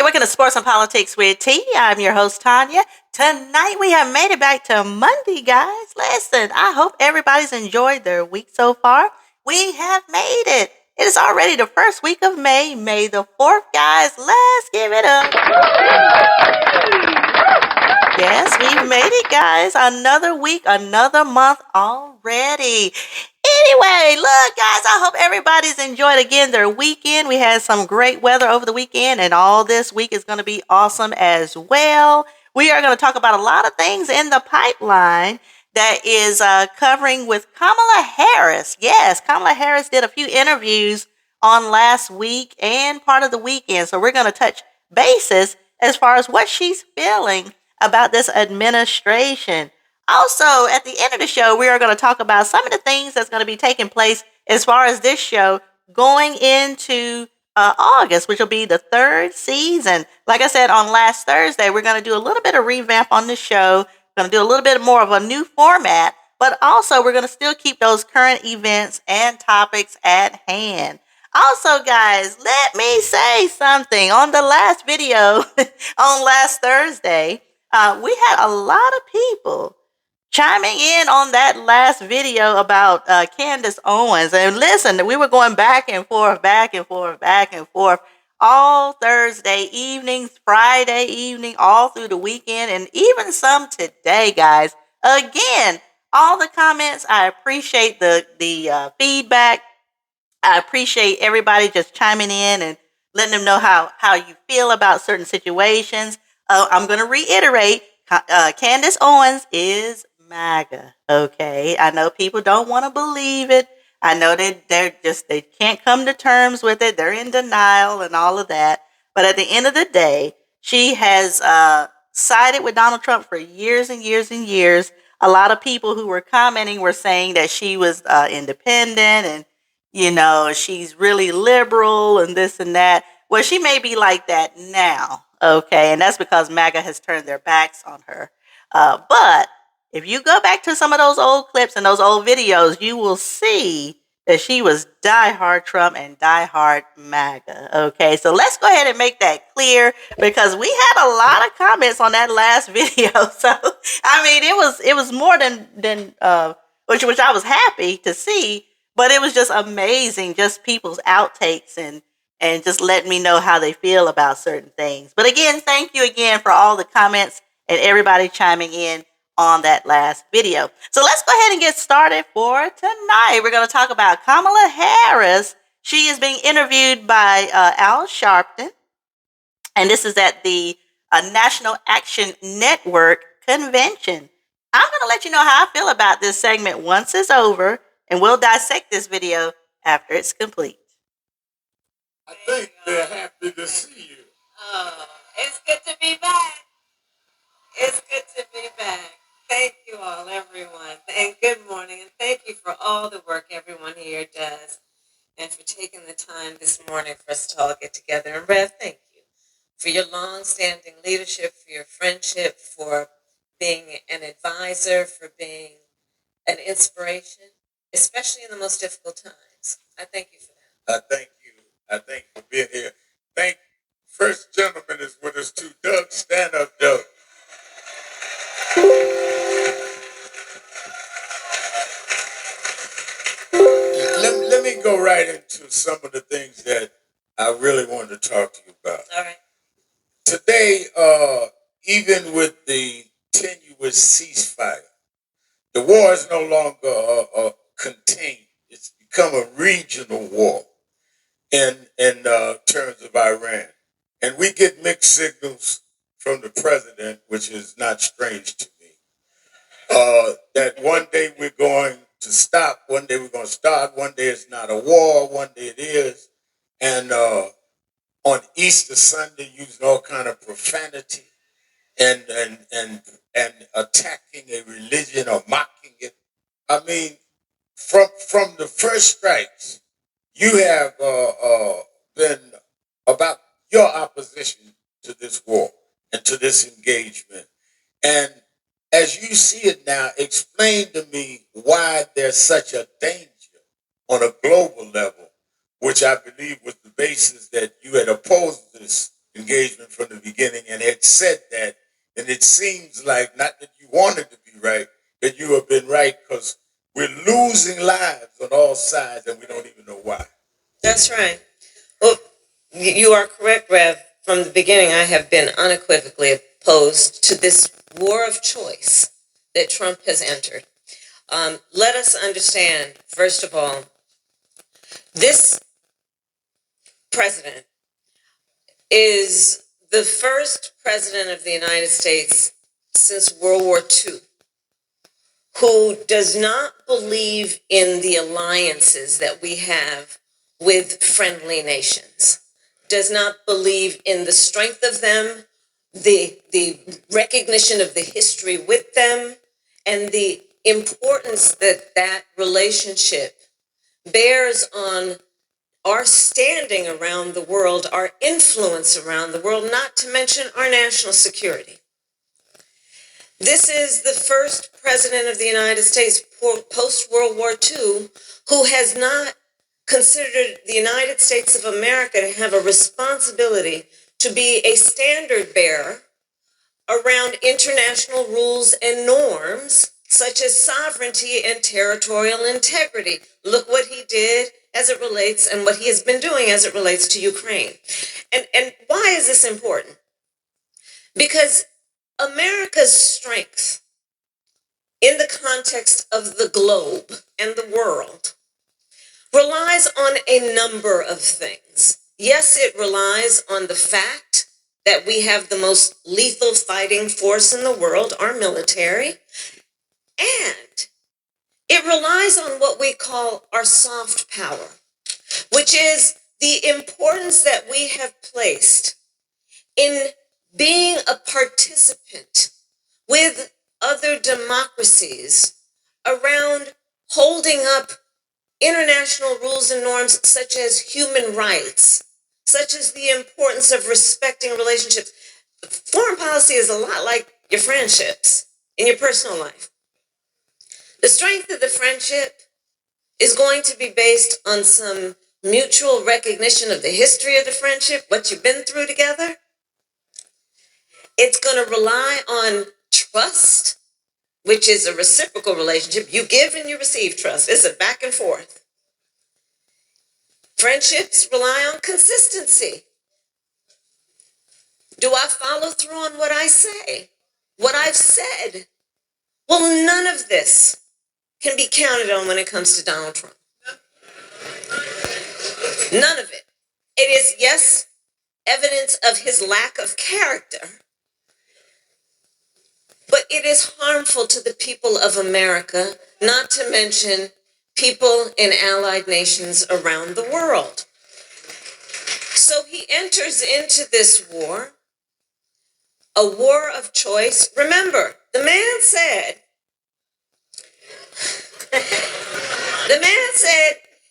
Welcome to Sports and Politics with T. I'm your host, Tanya. Tonight we have made it back to Monday, guys. Listen, I hope everybody's enjoyed their week so far. We have made it. It is already the first week of May, May the 4th, guys. Let's give it up. Yes, we've made it, guys. Another week, another month already. Anyway, look, guys, I hope everybody's enjoyed again their weekend. We had some great weather over the weekend, and all this week is going to be awesome as well. We are going to talk about a lot of things in the pipeline that is covering with Kamala Harris. Yes, Kamala Harris did a few interviews on last week and part of the weekend. So we're going to touch bases as far as what she's feeling about this administration. Also, at the end of the show, we are going to talk about some of the things that's going to be taking place as far as this show going into August, which will be the third season. Like I said, on last Thursday, we're going to do a little bit of revamp on the show. We're going to do a little bit more of a new format, but also we're going to still keep those current events and topics at hand. Also, guys, let me say something. On the last video on last Thursday, we had a lot of people chiming in on that last video about Candace Owens. And listen, we were going back and forth, back and forth, back and forth all Thursday evenings, Friday evening, all through the weekend, and even some today, guys. Again, all the comments, I appreciate the feedback. I appreciate everybody just chiming in and letting them know how you feel about certain situations. I'm going to reiterate, Candace Owens is MAGA. Okay. I know people don't want to believe it. I know that they can't come to terms with it. They're in denial and all of that. But at the end of the day, she has sided with Donald Trump for years and years and years. A lot of people who were commenting were saying that she was independent and, she's really liberal and this and that. Well, she may be like that now. Okay. And that's because MAGA has turned their backs on her. But if you go back to some of those old clips and those old videos, you will see that she was diehard Trump and diehard MAGA. Okay, so let's go ahead and make that clear because we had a lot of comments on that last video. So I mean, it was more than which I was happy to see, but it was just amazing, just people's outtakes and just letting me know how they feel about certain things. But again, thank you again for all the comments and everybody chiming in on that last video. So let's go ahead and get started for tonight. We're going to talk about Kamala Harris. She is being interviewed by Al Sharpton, and this is at the National Action Network convention. I'm going to let you know how I feel about this segment once it's over, and we'll dissect this video after it's complete. I think they're happy to see you. Oh, it's good to be back. It's good to be back. Thank you all, everyone. And good morning. And thank you for all the work everyone here does. And for taking the time this morning for us to all get together. And Rev, thank you for your long-standing leadership, for your friendship, for being an advisor, for being an inspiration, especially in the most difficult times. I thank you for that. I thank you. I thank you for being here. First gentleman is with us too. Doug, stand up, Doug. Let me go right into some of the things that I really wanted to talk to you about. All right. Today, even with the tenuous ceasefire, the war is no longer contained. It's become a regional war in terms of Iran. And we get mixed signals from the president, which is not strange to me, that one day we're going to stop, one day we're going to start, one day it's not a war, one day it is. And on Easter Sunday, using all kind of profanity and attacking a religion or mocking it. I mean, from the first strikes, you have been about your opposition to this war and to this engagement. And as you see it now, explain to me why there's such a danger on a global level, which I believe was the basis that you had opposed this engagement from the beginning and had said that, and it seems like not that you wanted to be right, that you have been right because we're losing lives on all sides and we don't even know why. That's right. Well, you are correct, Rev. From the beginning, I have been unequivocally opposed to this war of choice that Trump has entered. Let us understand, first of all, this president is the first president of the United States since World War II who does not believe in the alliances that we have with friendly nations, does not believe in the strength of them, the recognition of the history with them, and the importance that that relationship bears on our standing around the world, our influence around the world, not to mention our national security. This is the first president of the United States post-World War II who has not considered the United States of America to have a responsibility to be a standard bearer around international rules and norms, such as sovereignty and territorial integrity. Look what he did as it relates, and what he has been doing as it relates to Ukraine. And why is this important? Because America's strength in the context of the globe and the world relies on a number of things. Yes, it relies on the fact that we have the most lethal fighting force in the world, our military, and it relies on what we call our soft power, which is the importance that we have placed in being a participant with other democracies around holding up international rules and norms such as human rights, such as the importance of respecting relationships. Foreign policy is a lot like your friendships in your personal life. The strength of the friendship is going to be based on some mutual recognition of the history of the friendship, what you've been through together. It's going to rely on trust, which is a reciprocal relationship. You give and you receive trust. It's a back and forth. Friendships rely on consistency. Do I follow through on what I say? What I've said? Well, none of this can be counted on when it comes to Donald Trump. None of it. It is, yes, evidence of his lack of character, but it is harmful to the people of America, not to mention people in allied nations around the world. So he enters into this war, a war of choice. Remember, the man said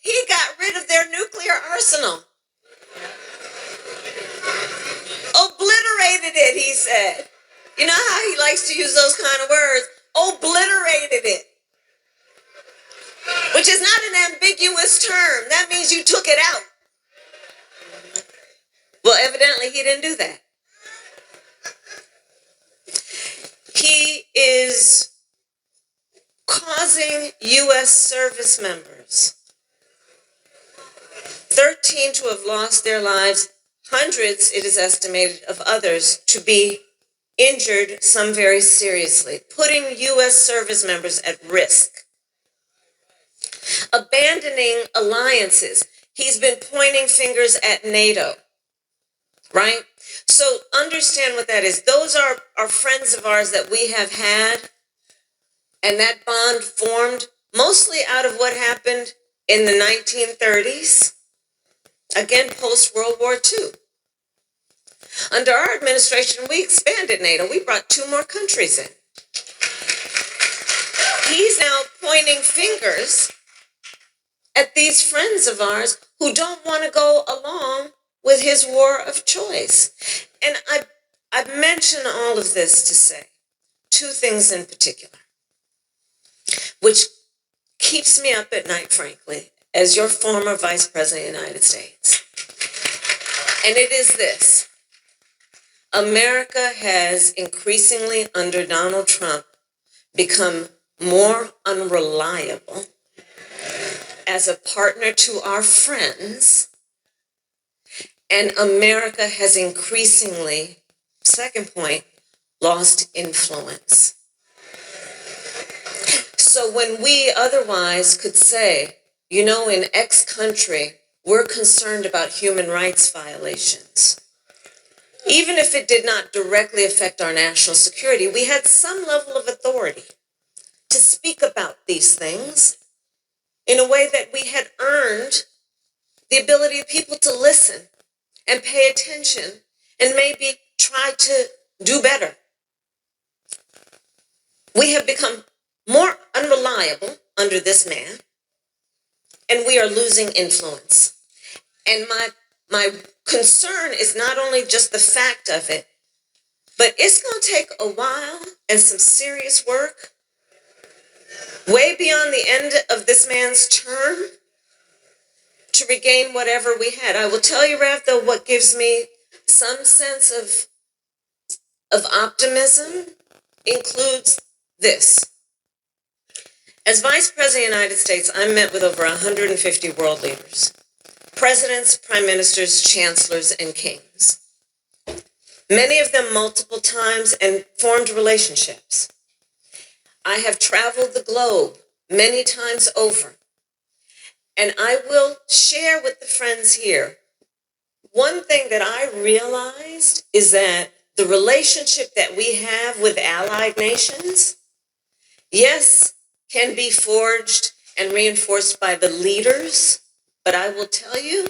he got rid of their nuclear arsenal. Obliterated it, he said. You know how he likes to use those kind of words? Obliterated it. Which is not an ambiguous term. That means you took it out. Well, evidently he didn't do that. He is causing U.S. service members, 13 to have lost their lives, hundreds, it is estimated, of others to be injured, some very seriously, putting U.S. service members at risk. Abandoning alliances. He's been pointing fingers at NATO, right? So understand what that is. Those are friends of ours that we have had, and that bond formed mostly out of what happened in the 1930s, again, post-World War II. Under our administration, we expanded NATO. We brought 2 more countries in. He's now pointing fingers at these friends of ours who don't want to go along with his war of choice. And I mention all of this to say 2 things in particular, which keeps me up at night, frankly, as your former Vice President of the United States. And it is this. America has increasingly, under Donald Trump, become more unreliable as a partner to our friends, and America has increasingly, second point, lost influence. So when we otherwise could say, you know, in X country, we're concerned about human rights violations, even if it did not directly affect our national security, we had some level of authority to speak about these things in a way that we had earned the ability of people to listen and pay attention and maybe try to do better. We have become more unreliable under this man, and we are losing influence. And my concern is not only just the fact of it, but it's going to take a while and some serious work, way beyond the end of this man's term, to regain whatever we had. I will tell you, Rav, though, what gives me some sense of optimism includes this. As Vice President of the United States, I met with over 150 world leaders, presidents, prime ministers, chancellors, and kings. Many of them multiple times, and formed relationships. I have traveled the globe many times over, and I will share with the friends here, one thing that I realized is that the relationship that we have with allied nations, yes, can be forged and reinforced by the leaders, but I will tell you,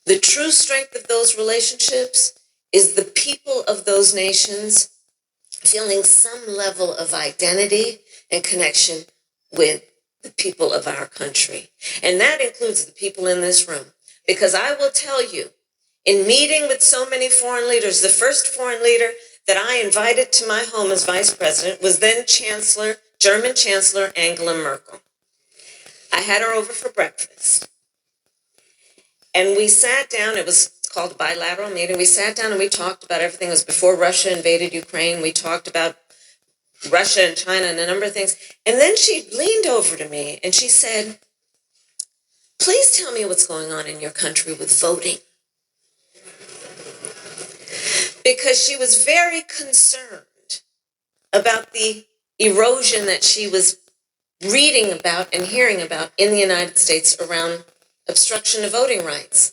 the true strength of those relationships is the people of those nations feeling some level of identity and connection with the people of our country. And that includes the people in this room. Because I will tell you, in meeting with so many foreign leaders, the first foreign leader that I invited to my home as vice president was then German Chancellor Angela Merkel. I had her over for breakfast. And we sat down, it was called a bilateral meeting. We sat down and we talked about everything. It was before Russia invaded Ukraine. We talked about Russia and China and a number of things. And then she leaned over to me and she said, please tell me what's going on in your country with voting. Because she was very concerned about the erosion that she was reading about and hearing about in the United States around obstruction of voting rights.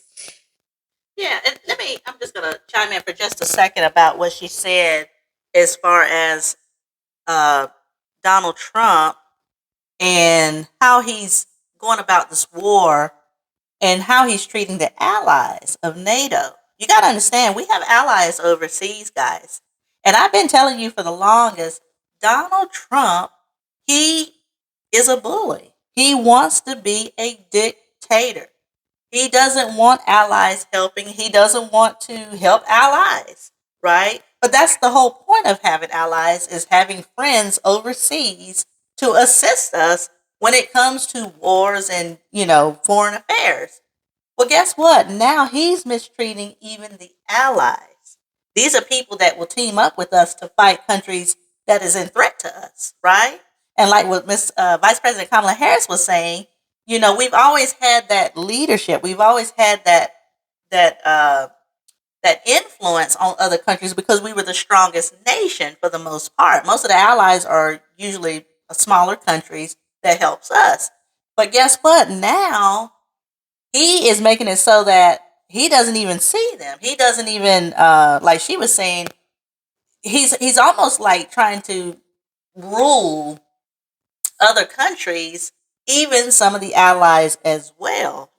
Yeah, and I'm just going to chime in for just a second about what she said as far as Donald Trump and how he's going about this war and how he's treating the allies of NATO. You got to understand, we have allies overseas, guys. And I've been telling you for the longest, Donald Trump, he is a bully. He wants to be a dictator. He doesn't want allies helping. He doesn't want to help allies, right? But that's the whole point of having allies, is having friends overseas to assist us when it comes to wars and, foreign affairs. Well, guess what? Now he's mistreating even the allies. These are people that will team up with us to fight countries that is in threat to us, right? And like what Vice President Kamala Harris was saying, we've always had that leadership. We've always had that influence on other countries because we were the strongest nation for the most part. Most of the allies are usually smaller countries that helps us. But guess what? Now he is making it so that he doesn't even see them. He doesn't even, like she was saying, he's almost like trying to rule other countries, even some of the allies as well,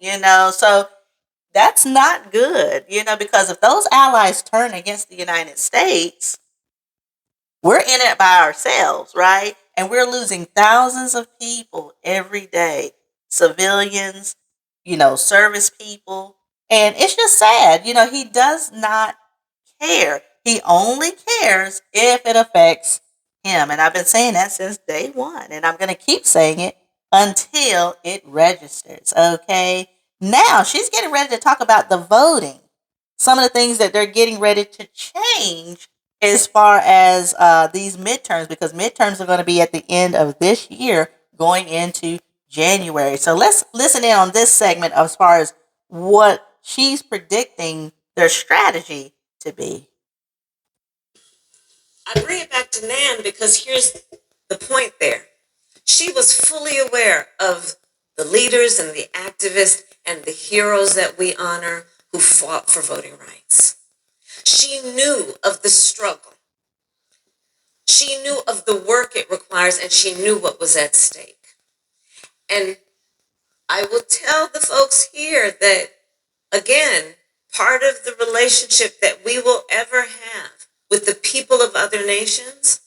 so that's not good, because if those allies turn against the United States, we're in it by ourselves, right? And we're losing thousands of people every day, civilians, service people. And it's just sad, he does not care. He only cares if it affects him. And I've been saying that since day one. And I'm going to keep saying it until it registers. Okay. Now she's getting ready to talk about the voting. some of the things that they're getting ready to change as far as these midterms, because midterms are going to be at the end of this year going into January. So let's listen in on this segment as far as what she's predicting their strategy to be. I bring it back to Nan because here's the point there. She was fully aware of the leaders and the activists and the heroes that we honor who fought for voting rights. She knew of the struggle. She knew of the work it requires, and she knew what was at stake. And I will tell the folks here that, again, part of the relationship that we will ever have with the people of other nations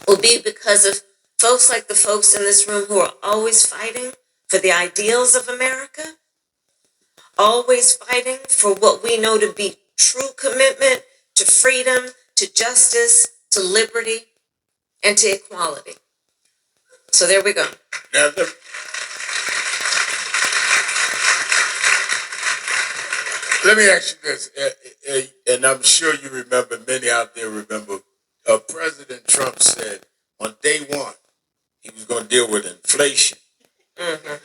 will be because of folks like the folks in this room who are always fighting for the ideals of America, always fighting for what we know to be true commitment to freedom, to justice, to liberty, and to equality. So there we go. Now, let me ask you this, and I'm sure you remember, many out there remember, President Trump said on day one he was going to deal with inflation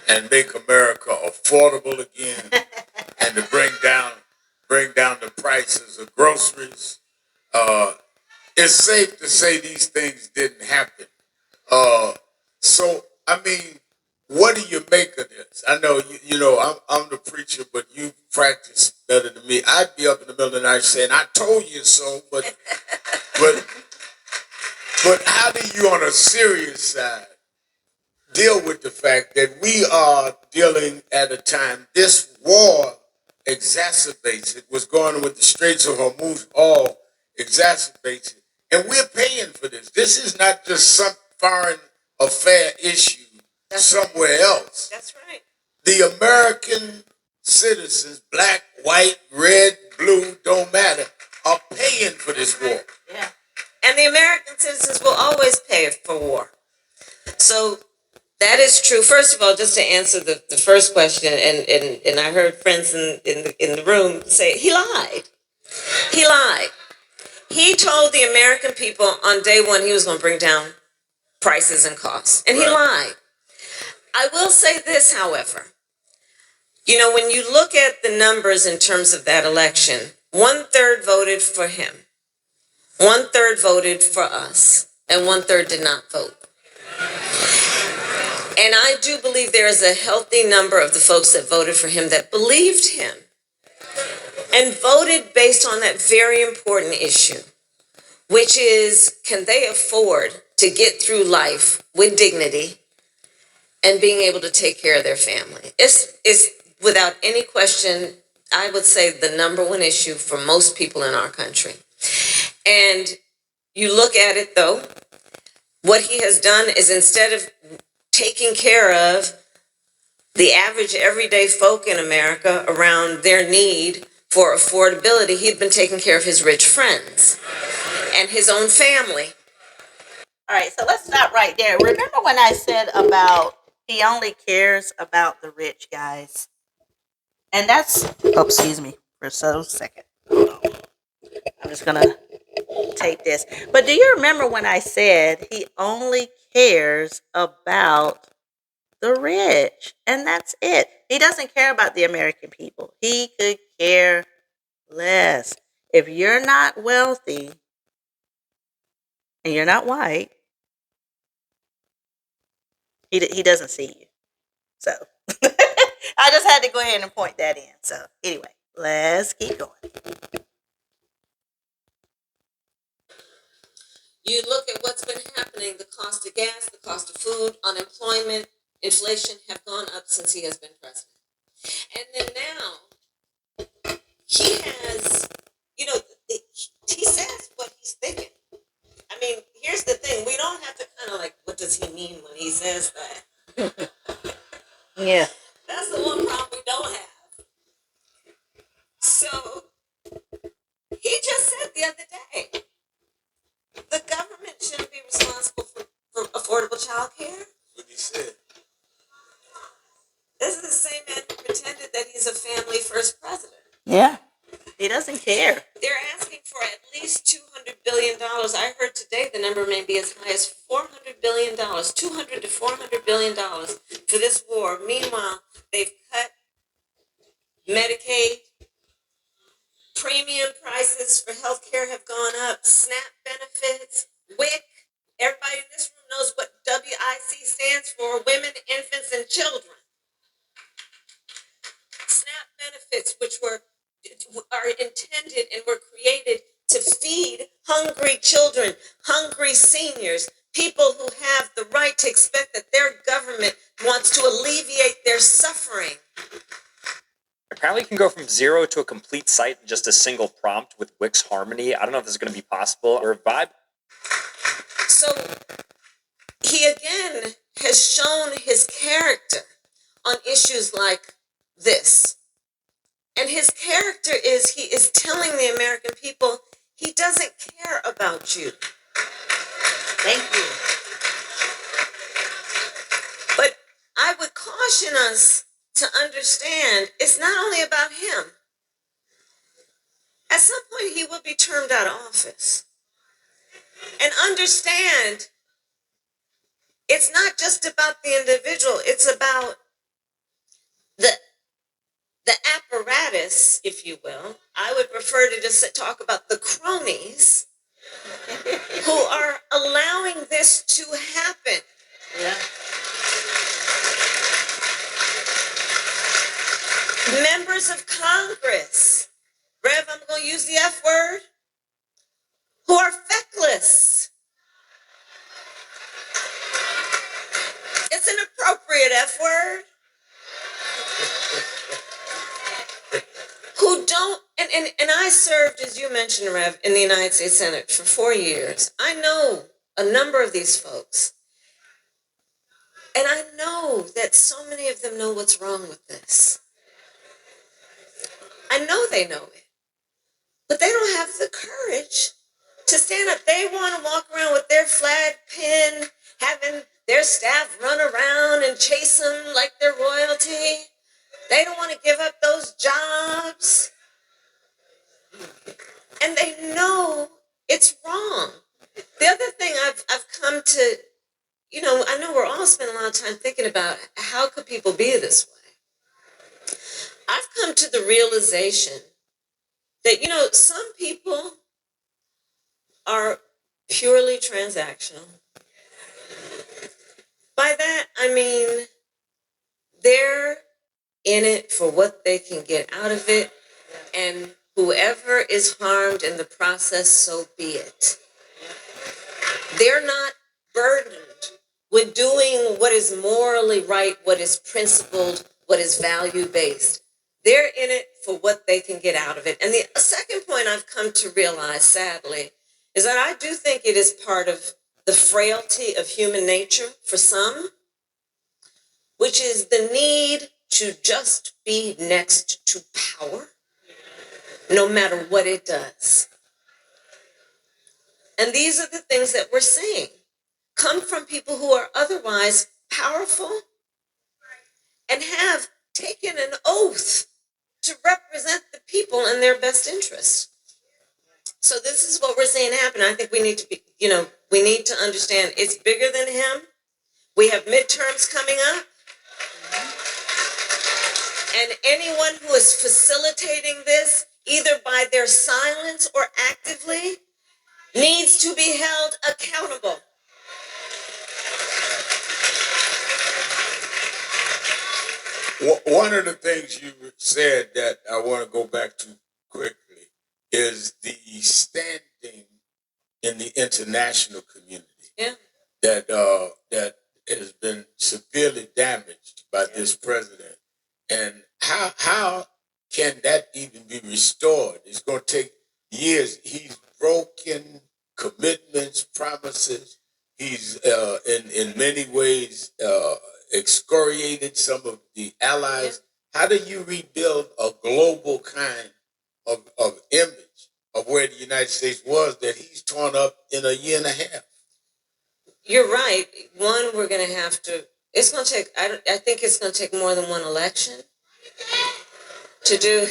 and make America affordable again, and to bring down the prices of groceries. It's safe to say these things didn't happen. So I mean, what do you make of this? I know you know I'm the preacher, but you practice better than me. I'd be up in the middle of the night saying, "I told you so," but how do you, on a serious side, deal with the fact that we are dealing at a time this war exacerbates it? What's going on with the Straits of Hormuz all exacerbates it, and we're paying for this. This is not just some foreign affair issue somewhere else. That's right. The American citizens, black, white, red, blue, don't matter, are paying for this war. Yeah. And the American citizens will always pay for war. So that is true. First of all, just to answer the first question, and I heard friends in the room say, he lied. He lied. He told the American people on day one he was going to bring down prices and costs. And he lied. I will say this, however. You know, when you look at the numbers in terms of that election, 1/3 voted for him, 1/3 voted for us, and 1/3 did not vote. And I do believe there is a healthy number of the folks that voted for him that believed him and voted based on that very important issue, which is, can they afford to get through life with dignity and being able to take care of their family? It's without any question, I would say, the number one issue for most people in our country. And you look at it, though, what he has done is, instead of taking care of the average everyday folk in America around their need for affordability, he'd been taking care of his rich friends and his own family. All right, so let's stop right there. Remember when I said about he only cares about the rich, guys? And that's, oh, excuse me for a second. Hold on. I'm just going to take this. But do you remember when I said he only cares about the rich? And that's it. He doesn't care about the American people. He could care less. If you're not wealthy and you're not white, he doesn't see you. So I just had to go ahead and point that in. So anyway, let's keep going. You look at what's been happening, the cost of gas, the cost of food, unemployment, inflation have gone up since he has been president. And then now, he has, you know, he says what he's thinking. I mean, here's the thing. We don't have to kind of like, what does he mean when he says that? Yeah. That's the one problem we don't have. So, he just said the other day, the government shouldn't be responsible for affordable child care. What he said. This is the same man who pretended that he's a family first president. Yeah. He doesn't care. They're asking for at least $200 billion. I heard today the number may be as high as $400 billion, $200 to $400 billion for this war. Meanwhile, they've cut Medicaid, premium prices for healthcare have gone up, SNAP benefits, WIC. Everybody in this room knows what WIC stands for, women, infants, and children. SNAP benefits, which are intended and were created to feed hungry children, hungry seniors, people who have the right to expect that their government wants to alleviate their suffering. Apparently, you can go from 0 to a complete site in just a single prompt with Wix Harmony. I don't know if this is going to be possible or vibe. So he again has shown his character on issues like this. And his character is he is telling the American people he doesn't care about you. Thank you. But I would caution us to understand it's not only about him. At some point, he will be termed out of office. And understand it's not just about the individual, it's about the apparatus, if you will. I would prefer to just talk about the cronies who are allowing this to happen. Yeah. Members of Congress, Rev, I'm going to use the F word, who are feckless. It's an appropriate F word. Who don't, and I served, as you mentioned, Rev, in the United States Senate for 4 years. I know a number of these folks. And I know that so many of them know what's wrong with this. I know they know it. But they don't have the courage to stand up. They want to walk around with their flag pin, having their staff run around and chase them like they're royalty. They don't want to give up those jobs. And they know it's wrong. The other thing I've come to, I know we're all spending a lot of time thinking about how could people be this way. I've come to the realization that, some people are purely transactional. By that, I mean they're in it for what they can get out of it, and whoever is harmed in the process, so be it. They're not burdened with doing what is morally right, what is principled, what is value-based. They're in it for what they can get out of it. And the second point I've come to realize, sadly, is that I do think it is part of the frailty of human nature for some, which is the need to just be next to power, no matter what it does. And these are the things that we're seeing come from people who are otherwise powerful and have taken an oath to represent the people in their best interests. So this is what we're seeing happen. I think we need to be, we need to understand it's bigger than him. We have midterms coming up. And anyone who is facilitating this, either by their silence or actively, needs to be held accountable. One of the things you said that I want to go back to quickly is the standing in the international community. Yeah. That has been severely damaged by this president. And how can that even be restored? It's going to take years. He's broken commitments, promises. He's in many ways excoriated some of the allies. Yeah. How do you rebuild a global kind of image of where the United States was that he's torn up in a year and a half? You're right. One, we're going to have to, it's going to take, I think it's going to take more than one election to do.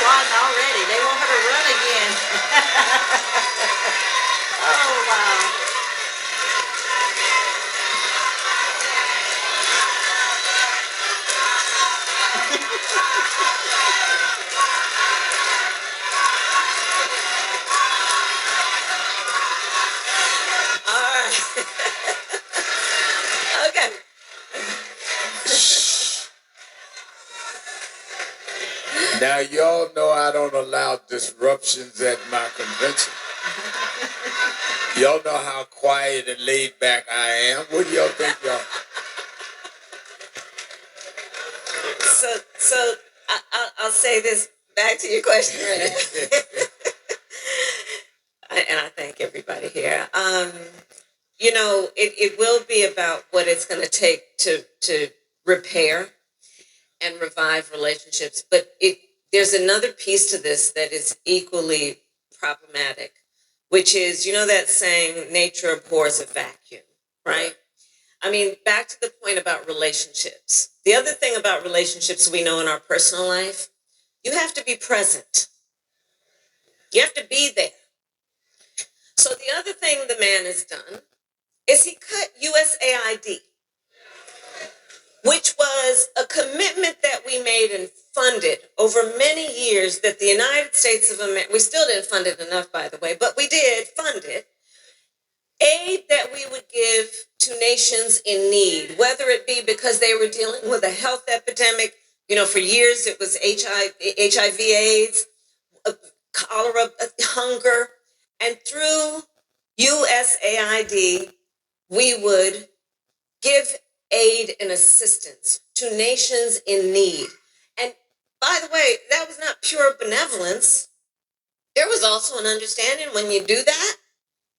applauding already. They want her to run again. Oh, wow. All right. Okay. Now, y'all know I don't allow disruptions at my convention. Y'all know how quiet and laid back I am. What do y'all think, y'all? So I'll say this back to your question, Renee. And I thank everybody here. It will be about what it's going to take to repair and revive relationships. But there's another piece to this that is equally problematic, which is, that saying, nature abhors a vacuum, right? I mean, back to the point about relationships. The other thing about relationships we know in our personal life, you have to be present. You have to be there. So the other thing the man has done is he cut USAID, which was a commitment that we made and funded over many years that the United States of America, we still didn't fund it enough, by the way, but we did fund it, aid that we would give to nations in need, whether it be because they were dealing with a health epidemic. For years it was HIV, AIDS, cholera, hunger, and through USAID, we would give aid and assistance to nations in need. And by the way, that was not pure benevolence. There was also an understanding when you do that,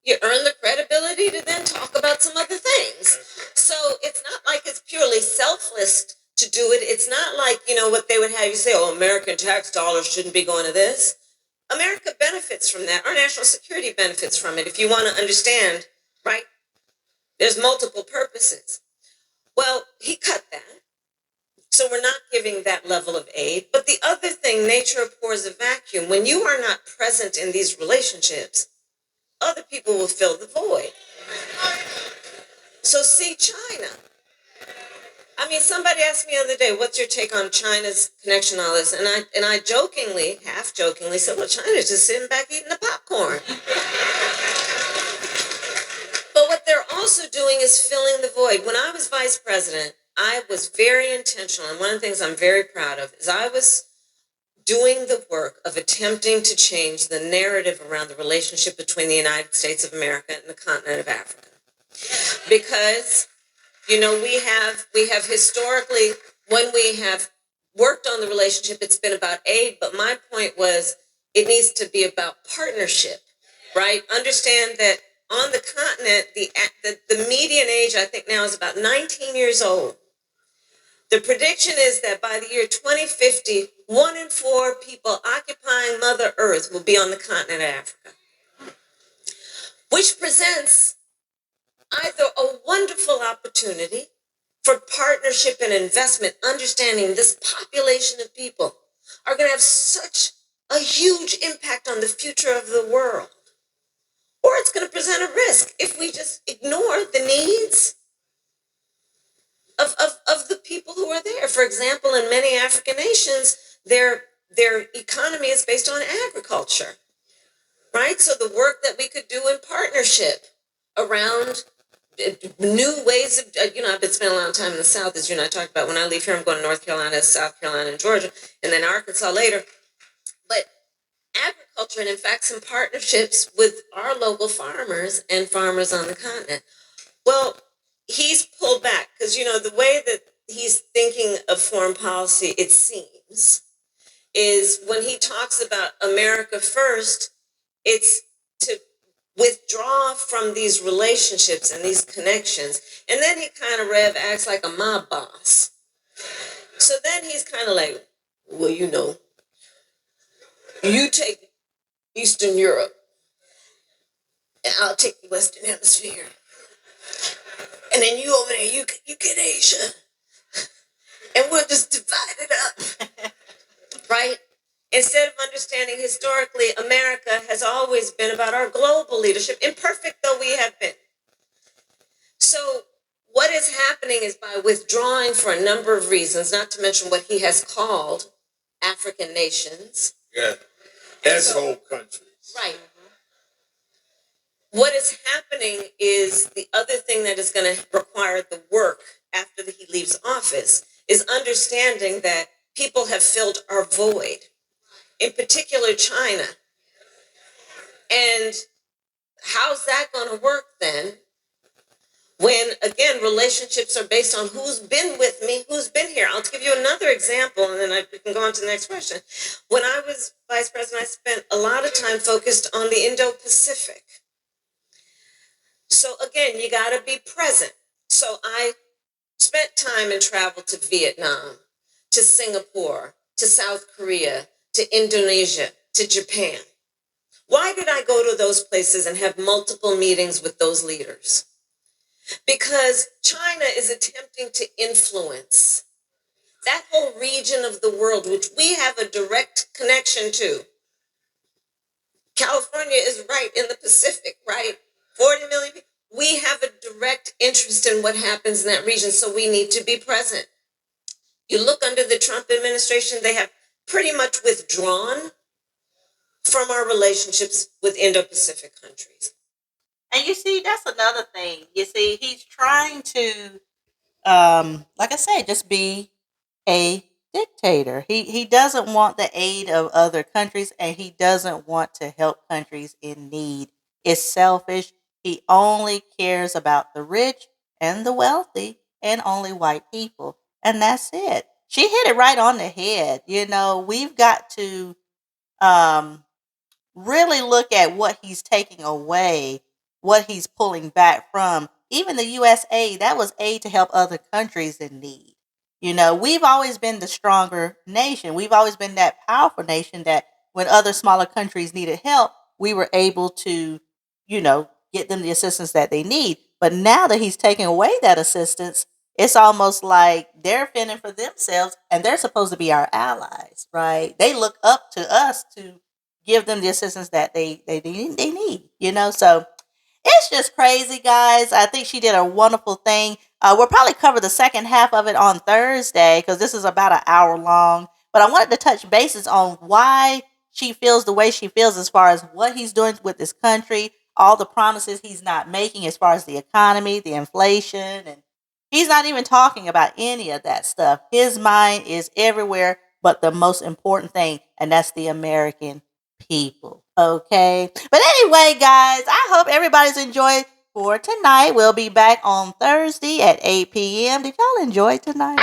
you earn the credibility to then talk about some other things. So it's not like it's purely selfless to do it. It's not like, what they would have you say, oh, American tax dollars shouldn't be going to this. America benefits from that. Our national security benefits from it. If you want to understand, right? There's multiple purposes. Well, he cut that. So we're not giving that level of aid. But the other thing, nature abhors a vacuum. When you are not present in these relationships, other people will fill the void. So see China. I mean, somebody asked me the other day, what's your take on China's connection to all this? And I jokingly, half jokingly said, well, China's just sitting back eating the popcorn. But what they're also doing is filling the void. When I was vice president, I was very intentional. And one of the things I'm very proud of is I was doing the work of attempting to change the narrative around the relationship between the United States of America and the continent of Africa. Because, we have historically, when we have worked on the relationship, it's been about aid. But my point was it needs to be about partnership, right? Understand that on the continent, the median age, I think now, is about 19 years old. The prediction is that by the year 2050, 1 in 4 people occupying Mother Earth will be on the continent of Africa, which presents either a wonderful opportunity for partnership and investment, understanding this population of people are going to have such a huge impact on the future of the world, or it's going to present a risk if we just ignore the needs of the people who are there. For example, in many African nations, their economy is based on agriculture, right? So the work that we could do in partnership around new ways of, I've been spending a lot of time in the South, as you and I talked about. When I leave here, I'm going to North Carolina, South Carolina, and Georgia, and then Arkansas later. But agriculture, and in fact, some partnerships with our local farmers and farmers on the continent. Well, he's pulled back because, the way that he's thinking of foreign policy, it seems, is when he talks about America first, it's to withdraw from these relationships and these connections. And then he kind of acts like a mob boss. So then he's kind of like, well, you take Eastern Europe and I'll take the Western Hemisphere. And then you over there, you get Asia. And we'll just divide it up. Right? Instead of understanding historically, America has always been about our global leadership, imperfect though we have been. So what is happening is by withdrawing for a number of reasons, not to mention what he has called African nations. Yeah, that's whole countries. Right. What is happening is the other thing that is going to require the work after he leaves office is understanding that people have filled our void, in particular China. And how's that going to work then? When, again, relationships are based on who's been with me, who's been here. I'll give you another example, and then we can go on to the next question. When I was vice president, I spent a lot of time focused on the Indo-Pacific. So, again, you got to be present. So I spent time and traveled to Vietnam, to Singapore, to South Korea, to Indonesia, to Japan. Why did I go to those places and have multiple meetings with those leaders? Because China is attempting to influence that whole region of the world, which we have a direct connection to. California is right in the Pacific, right? 40 million people. We have a direct interest in what happens in that region, so we need to be present. You look under the Trump administration, they have pretty much withdrawn from our relationships with Indo-Pacific countries. And you see, that's another thing. You see, he's trying to, like I said, just be a dictator. He doesn't want the aid of other countries, and he doesn't want to help countries in need. It's selfish. He only cares about the rich and the wealthy and only white people. And that's it. She hit it right on the head. You know, we've got to um, really look at what he's taking away, what he's pulling back from. Even the US aid, that was aid to help other countries in need. You know, we've always been the stronger nation. We've always been that powerful nation that when other smaller countries needed help, we were able to, get them the assistance that they need. But now that he's taking away that assistance, it's almost like they're fending for themselves and they're supposed to be our allies, right? They look up to us to give them the assistance that they need, So it's just crazy, guys. I think she did a wonderful thing. We'll probably cover the second half of it on Thursday because this is about an hour long. But I wanted to touch bases on why she feels the way she feels as far as what he's doing with this country, all the promises he's not making as far as the economy, the inflation, and he's not even talking about any of that stuff. His mind is everywhere but the most important thing, and that's the American people. Okay. But anyway, guys, I hope everybody's enjoyed for tonight. We'll be back on Thursday at 8 p.m. Did y'all enjoy tonight?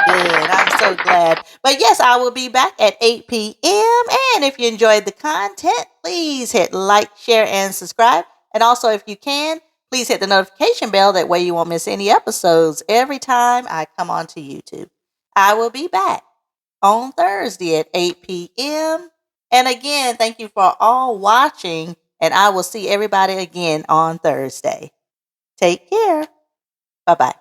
Good. I'm so glad. But yes, I will be back at 8 p.m. And if you enjoyed the content, please hit like, share, and subscribe. And also, if you can, please hit the notification bell. That way you won't miss any episodes every time I come onto YouTube. I will be back on Thursday at 8 p.m. And again, thank you for all watching. And I will see everybody again on Thursday. Take care. Bye-bye.